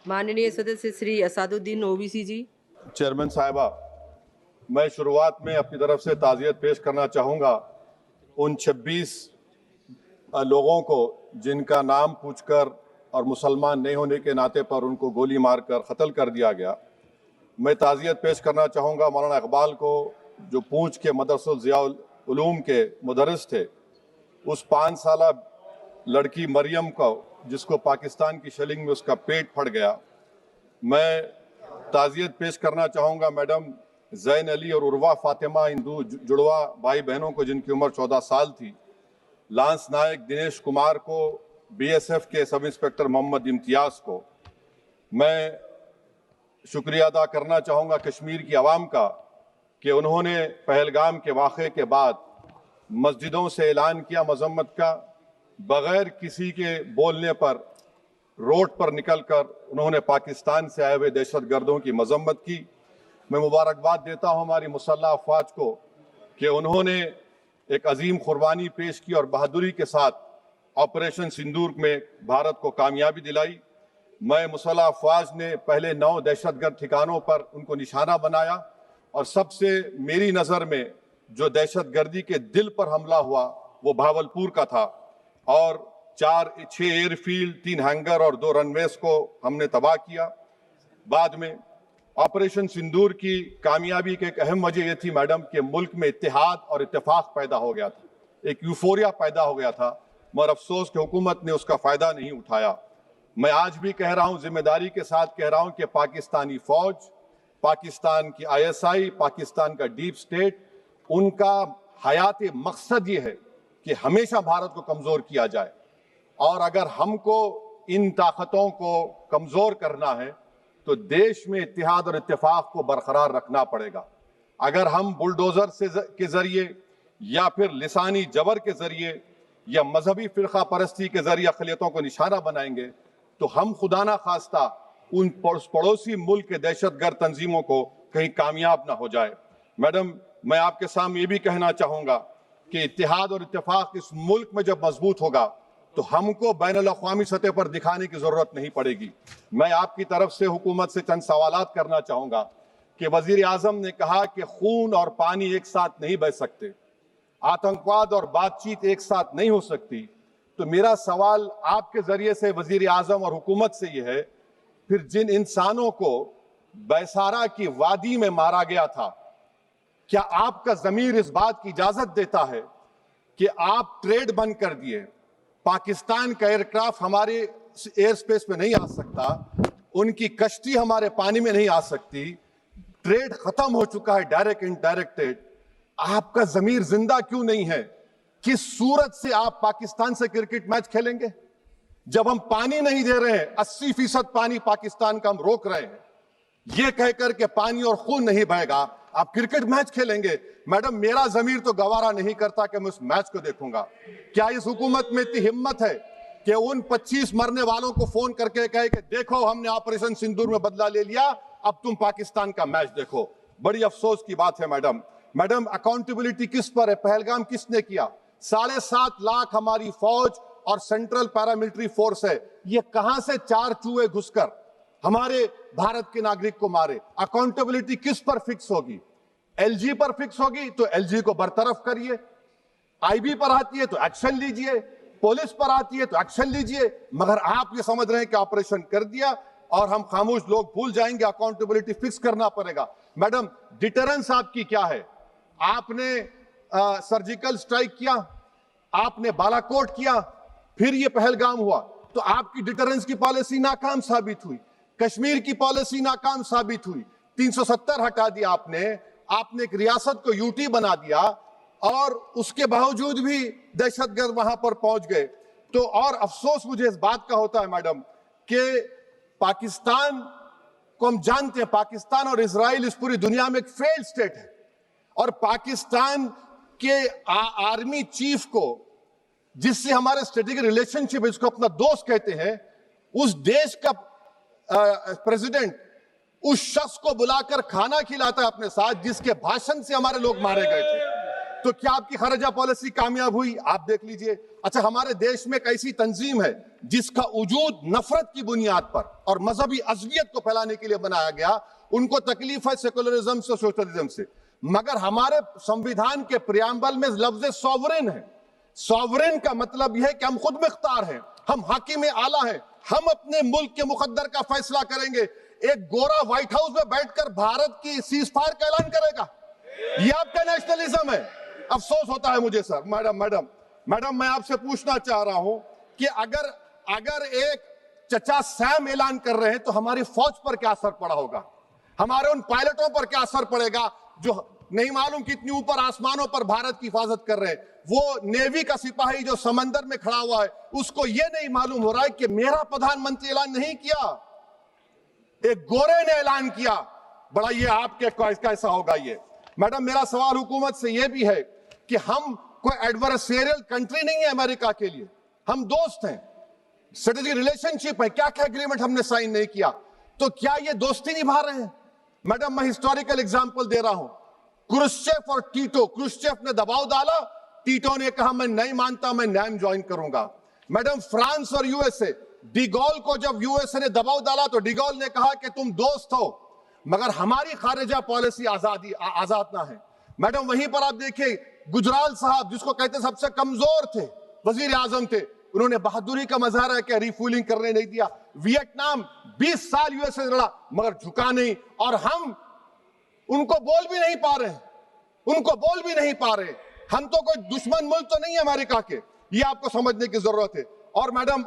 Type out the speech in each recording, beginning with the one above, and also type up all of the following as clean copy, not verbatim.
माननीय सदस्य श्री असादुद्दीन ओवैसी जी। चेयरमैन साहिबा, मैं शुरुआत में अपनी तरफ से ताज़ियत पेश करना चाहूँगा उन 26 लोगों को जिनका नाम पूछकर और मुसलमान नहीं होने के नाते पर उनको गोली मारकर कत्ल कर दिया गया। मैं ताज़ियत पेश करना चाहूँगा मौलाना इकबाल को, जो पूंछ के मदरसा ज़ियाउल उलूम के मुदर्रिस थे। उस 5 साला लड़की मरियम को, जिसको पाकिस्तान की शेलिंग में उसका पेट फट गया। मैं ताज़ियत पेश करना चाहूँगा मैडम जैन अली और उर्वा फातिमा, इन दो जुड़वा भाई बहनों को जिनकी उम्र 14 साल थी। लांस नायक दिनेश कुमार को, बीएसएफ के सब इंस्पेक्टर मोहम्मद इम्तियाज़ को। मैं शुक्रिया अदा करना चाहूँगा कश्मीर की आवाम का कि उन्होंने पहलगाम के वाक़े के बाद मस्जिदों से ऐलान किया मजम्मत का, बग़ैर किसी के बोलने पर रोड पर निकलकर उन्होंने पाकिस्तान से आए हुए दहशतगर्दों की मजम्मत की। मैं मुबारकबाद देता हूँ हमारी मुसल्लह अफवाज को कि उन्होंने एक अजीम कुर्बानी पेश की और बहादुरी के साथ ऑपरेशन सिंदूर में भारत को कामयाबी दिलाई। मैं मुसल्लह अफवाज ने पहले 9 दहशतगर्द ठिकानों पर उनको निशाना बनाया और सबसे मेरी नज़र में जो दहशतगर्दी के दिल पर हमला हुआ वो भावलपुर का था और 6 एयरफील्ड, 3 हैंगर और 2 रनवेज को हमने तबाह किया। बाद में ऑपरेशन सिंदूर की कामयाबी की एक अहम वजह यह थी मैडम कि मुल्क में इत्तेहाद और इत्तेफाक पैदा हो गया था, एक यूफोरिया पैदा हो गया था, मगर अफसोस कि हुकूमत ने उसका फ़ायदा नहीं उठाया। मैं आज भी कह रहा हूँ, जिम्मेदारी के साथ कह रहा हूँ कि पाकिस्तानी फ़ौज, पाकिस्तान की ISI, पाकिस्तान का डीप स्टेट, उनका हयाती मकसद ये है कि हमेशा भारत को कमज़ोर किया जाए और अगर हमको इन ताकतों को कमज़ोर करना है तो देश में इत्तेहाद और इत्तेफाक को बरकरार रखना पड़ेगा। अगर हम बुलडोज़र के ज़रिए या फिर लिसानी जबर के ज़रिए या मजहबी फ़िरका परस्ती के ज़रिए अक़लियतों को निशाना बनाएंगे तो हम खुदा ना खास्ता उन पड़ोसी मुल्क के दहशतगर्द तंजीमों को कहीं कामयाब ना हो जाए। मैडम, मैं आपके सामने ये भी कहना चाहूँगा कि इत्तेहाद और इत्तेफाक इस मुल्क में जब मजबूत होगा तो हमको बैनुल अक़वामी सतह पर दिखाने की ज़रूरत नहीं पड़ेगी। मैं आपकी तरफ से हुकूमत से चंद सवालात करना चाहूँगा कि वज़ीर आज़म ने कहा कि खून और पानी एक साथ नहीं बह सकते, आतंकवाद और बातचीत एक साथ नहीं हो सकती। तो मेरा सवाल आपके ज़रिए से वज़ीर आज़म और हुकूमत से ये है, फिर जिन इंसानों को बैसारा की वादी में मारा गया था, क्या आपका ज़मीर इस बात की इजाज़त देता है कि आप ट्रेड बंद कर दिए, पाकिस्तान का एयरक्राफ्ट हमारे एयर स्पेस में नहीं आ सकता, उनकी कश्ती हमारे पानी में नहीं आ सकती, ट्रेड खत्म हो चुका है डायरेक्ट इनडायरेक्टेड, आपका जमीर जिंदा क्यों नहीं है? किस सूरत से आप पाकिस्तान से क्रिकेट मैच खेलेंगे जब हम पानी नहीं दे रहे हैं? 80% पानी पाकिस्तान का हम रोक रहे हैं, यह कहकर के पानी और खून नहीं बहेगा, आप क्रिकेट मैच खेलेंगे? मैडम, मेरा जमीर तो गवारा नहीं करता कि मैं उस मैच को देखूंगा। क्या इस हुकूमत में इतनी हिम्मत है कि उन 25 मरने वालों को फोन करके कहे कि देखो हमने ऑपरेशन सिंदूर में बदला ले लिया, अब तुम पाकिस्तान का मैच देखो? बड़ी अफसोस की बात है मैडम। मैडम, अकाउंटेबिलिटी किस पर है? पहलगाम किसने किया? 7.5 लाख हमारी फौज और सेंट्रल पैरामिलिट्री फोर्स है, ये कहां से 4 चूहे घुसकर हमारे भारत के नागरिक को मारे? अकाउंटेबिलिटी किस पर फिक्स होगी? एलजी पर फिक्स होगी तो एलजी को बरतरफ करिए, आईबी पर आती है तो एक्शन लीजिए, पुलिस पर आती है तो एक्शन लीजिए, मगर आप ये समझ रहे हैं कि ऑपरेशन कर दिया और हम खामोश लोग भूल जाएंगे। अकाउंटेबिलिटी फिक्स करना पड़ेगा। मैडम, डिटरेंस आपकी क्या है? आपने सर्जिकल स्ट्राइक किया, आपने बालाकोट किया, फिर ये पहलगाम हुआ, तो आपकी डिटरेंस की पॉलिसी नाकाम साबित हुई, कश्मीर की पॉलिसी नाकाम साबित हुई, 370 हटा दिया आपने एक रियासत को यूटी बना दिया और उसके बावजूद भी दहशतगर्द वहां पर पहुंच गए। तो और अफसोस मुझे इस बात का होता है मैडम कि पाकिस्तान को हम जानते हैं, पाकिस्तान और इजराइल इस पूरी दुनिया में एक फेल्ड स्टेट है और पाकिस्तान के आर्मी चीफ को, जिससे हमारे स्ट्रेटेजिक रिलेशनशिप है, इसको अपना दोस्त कहते हैं, उस देश का प्रेसिडेंट उस शख्स को बुलाकर खाना खिलाता है अपने साथ जिसके भाषण से हमारे लोग मारे गए थे। तो क्या आपकी खारजा पॉलिसी कामयाब हुई? आप देख लीजिए। अच्छा, हमारे देश में एक ऐसी तंजीम है जिसका वजूद नफरत की बुनियाद पर और मजहबी अज़बियत को फैलाने के लिए बनाया गया। उनको तकलीफ है सेकुलरिज्म से, सोशलिज्म से, मगर हमारे संविधान के प्रियम्बल में लफ्ज सॉवरेन है। सॉवरेन का मतलब यह है कि हम खुद मुख्तार हैं, हम हाकिम आला हैं, हम अपने मुल्क के मुकद्दर का फैसला करेंगे। एक गोरा व्हाइट हाउस में बैठकर भारत की सीज फायर का ऐलान करेगा? यह आपका नेशनलिज्म है। अफसोस होता है मुझे सर। मैडम मैं आपसे पूछना चाह रहा हूं कि अगर एक चचा सैम ऐलान कर रहे हैं तो हमारी फौज पर क्या असर पड़ा होगा? हमारे उन पायलटों पर क्या असर पड़ेगा जो नहीं मालूम कितनी ऊपर आसमानों पर भारत की हिफाजत कर रहे हैं? वो नेवी का सिपाही जो समंदर में खड़ा हुआ है, उसको यह नहीं मालूम हो रहा है कि मेरा प्रधानमंत्री ऐलान नहीं किया, एक गोरे ने ऐलान किया। बड़ा ये आपके कैसा होगा ये? मैडम, मेरा सवाल हुकूमत से यह भी है कि हम कोई एडवर्सेरियल कंट्री नहीं है अमेरिका के लिए, हम दोस्त हैं, स्ट्रेटेजिक रिलेशनशिप है। क्या क्या एग्रीमेंट हमने साइन नहीं किया, तो क्या ये दोस्ती निभा रहे हैं? मैडम, मैं हिस्टोरिकल एग्जांपल दे रहा हूं। क्रुश्चेव और टीटो, क्रुश्चेव ने दबाव डाला, टीटो ने कहा मैं नहीं मानता, मैं नैम ज्वाइन करूंगा। मैडम, फ्रांस और यूएसए, डिगोल को जब यूएसए ने दबाव डाला तो डिगोल ने कहा कि तुम दोस्त हो, मगर हमारी खारिजा पॉलिसी आजाद ना है। मैडम, वहीं पर आप देखिए गुजराल साहब, जिसको कहते सबसे कमजोर थे, वजीर आजम थे, उन्होंने बहादुरी का मजारा किया, रिफूलिंग करने नहीं दिया। वियतनाम 20 साल यूएसए लड़ा मगर झुका नहीं, और हम उनको बोल भी नहीं पा रहे। हम तो कोई दुश्मन मुल्क तो नहीं है अमेरिका के, ये आपको समझने की जरूरत है। और मैडम,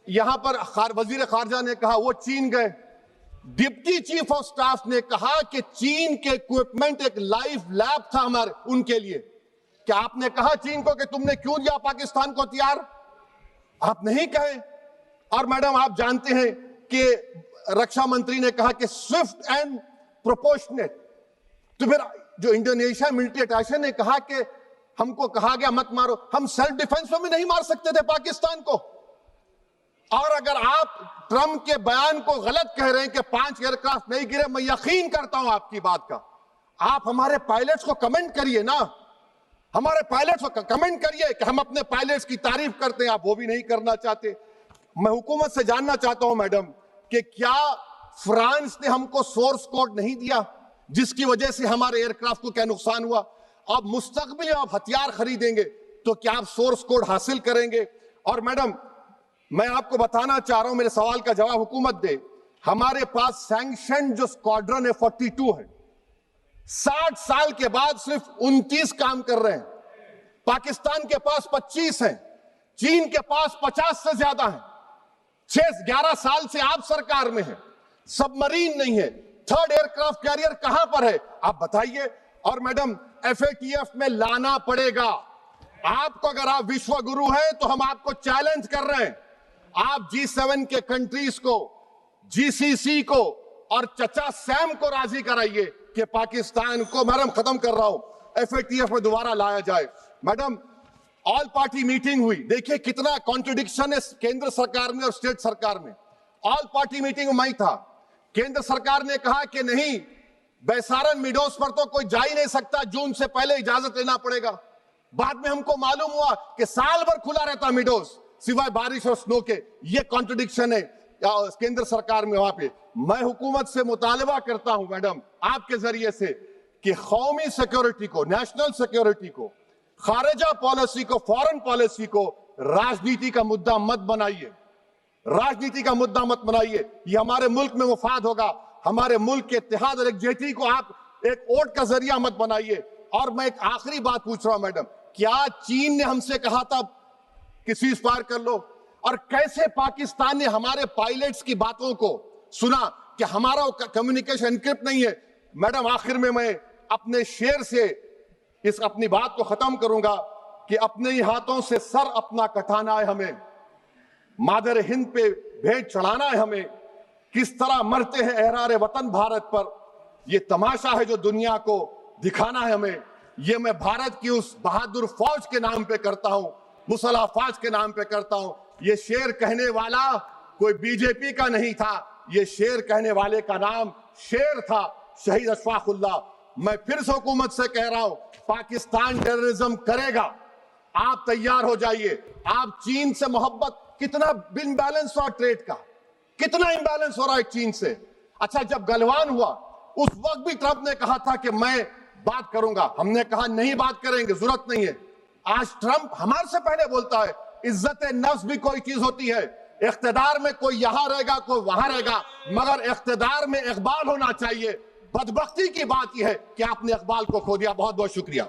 यहां पर वजीर खारजा ने कहा वो चीन गए, डिप्टी चीफ ऑफ स्टाफ ने कहा कि चीन के इक्विपमेंट एक लाइव लैब था हमारे उनके लिए। क्या आपने कहा चीन को कि तुमने क्यों दिया पाकिस्तान को हथियार? आप नहीं कहे। और मैडम, आप जानते हैं कि रक्षा मंत्री ने कहा कि स्विफ्ट एंड प्रोपोर्शनेट, तो फिर जो इंडोनेशिया मिलिट्री अटैचे ने कहा कि हमको कहा गया मत मारो, हम सेल्फ डिफेंस में भी नहीं मार सकते थे पाकिस्तान को। और अगर आप ट्रंप के बयान को गलत कह रहे हैं कि 5 एयरक्राफ्ट नहीं गिरे, मैं यकीन करता हूं आपकी बात का। आप हमारे पायलट्स को कमेंट करिए ना, हमारे पायलट्स को कमेंट करिए कि हम अपने पायलट्स की तारीफ करते हैं, आप वो भी नहीं करना चाहते। मैं हुकूमत से जानना चाहता हूं मैडम कि क्या फ्रांस ने हमको सोर्स कोड नहीं दिया जिसकी वजह से हमारे एयरक्राफ्ट को क्या नुकसान हुआ? अब मुस्तकबिल में आप हथियार खरीदेंगे तो क्या आप सोर्स कोड हासिल करेंगे? और मैडम, मैं आपको बताना चाह रहा हूं, मेरे सवाल का जवाब हुकूमत दे। हमारे पास सैंक्शन जो स्क्वाड्रन है 42 है, 60 साल के बाद सिर्फ 29 काम कर रहे हैं। पाकिस्तान के पास 25 हैं, चीन के पास 50 से ज्यादा हैं। 11 साल से आप सरकार में हैं, सबमरीन नहीं है, थर्ड एयरक्राफ्ट कैरियर कहां पर है आप बताइए। और मैडम, FATF में लाना पड़ेगा आपको। अगर आप विश्व गुरु हैं तो हम आपको चैलेंज कर रहे हैं, आप G7 के कंट्रीज को, GCC को और चचा सैम को राजी कराइए कि पाकिस्तान को, मैडम खत्म कर रहा हूं, FATF में दोबारा लाया जाए। मैडम, ऑल पार्टी मीटिंग हुई, देखिए कितना कॉन्ट्रडिक्शन है केंद्र सरकार में और स्टेट सरकार में। ऑल पार्टी मीटिंग में था, केंद्र सरकार ने कहा कि नहीं, बैसारन मिडोस पर तो कोई जा ही नहीं सकता, जून से पहले इजाजत लेना पड़ेगा। बाद में हमको मालूम हुआ कि साल भर खुला रहता मिडोस सिवाय बारिश और स्नो के। ये कॉन्ट्रडिक्शन है केंद्र सरकार में। वहां पे मैं हुकूमत से मुतालबा करता हूं मैडम आपके जरिए से कि कौमी सिक्योरिटी को, नेशनल सिक्योरिटी को, खारिजा पॉलिसी को, फॉरेन पॉलिसी को राजनीति का मुद्दा मत बनाइए, राजनीति का मुद्दा मत बनाइए। ये हमारे मुल्क में मुफाद होगा, हमारे मुल्क के इत्तेहाद और एकजुटती को आप एक वोट का जरिया मत बनाइए। और मैं एक आखिरी बात पूछ रहा हूं मैडम, क्या चीन ने हमसे कहा था कि सीज फायर कर लो? और कैसे पाकिस्तान ने हमारे पायलट्स की बातों को सुना कि हमारा कम्युनिकेशन एनक्रिप्ट नहीं है? मैडम, आखिर में मैं अपने शेर से इस अपनी बात को खत्म करूंगा कि अपने ही हाथों से सर अपना कटाना है हमें, मादर हिंद पे भेंट चढ़ाना है हमें। किस तरह मरते हैं एहरार वतन भारत पर, यह तमाशा है जो दुनिया को दिखाना है हमें। ये मैं भारत की उस बहादुर फौज के नाम पे करता हूं, मुसल्ह फौज के नाम पे करता हूं। ये शेर कहने वाला कोई बीजेपी का नहीं था, ये शेर कहने वाले का नाम शेर था, शहीद अशफाकुल्लाह। मैं फिर से हुकूमत से कह रहा हूं, पाकिस्तान टेररिज्म करेगा, आप तैयार हो जाइए। आप चीन से मोहब्बत, कितना इम्बैलेंस हुआ ट्रेड का, कितना इम्बैलेंस हो रहा है चीन से। अच्छा, जब गलवान हुआ उस वक्त भी ट्रंप ने कहा था कि मैं बात करूंगा, हमने कहा नहीं बात करेंगे, जरूरत नहीं है। आज ट्रंप हमारे से पहले बोलता है। इज्जत नफ्स भी कोई चीज होती है, इख्तिदार में कोई यहां रहेगा कोई वहां रहेगा, मगर इख्तिदार में इकबाल होना चाहिए। बदबख्ती की बात यह है कि आपने इकबाल को खो दिया। बहुत बहुत शुक्रिया।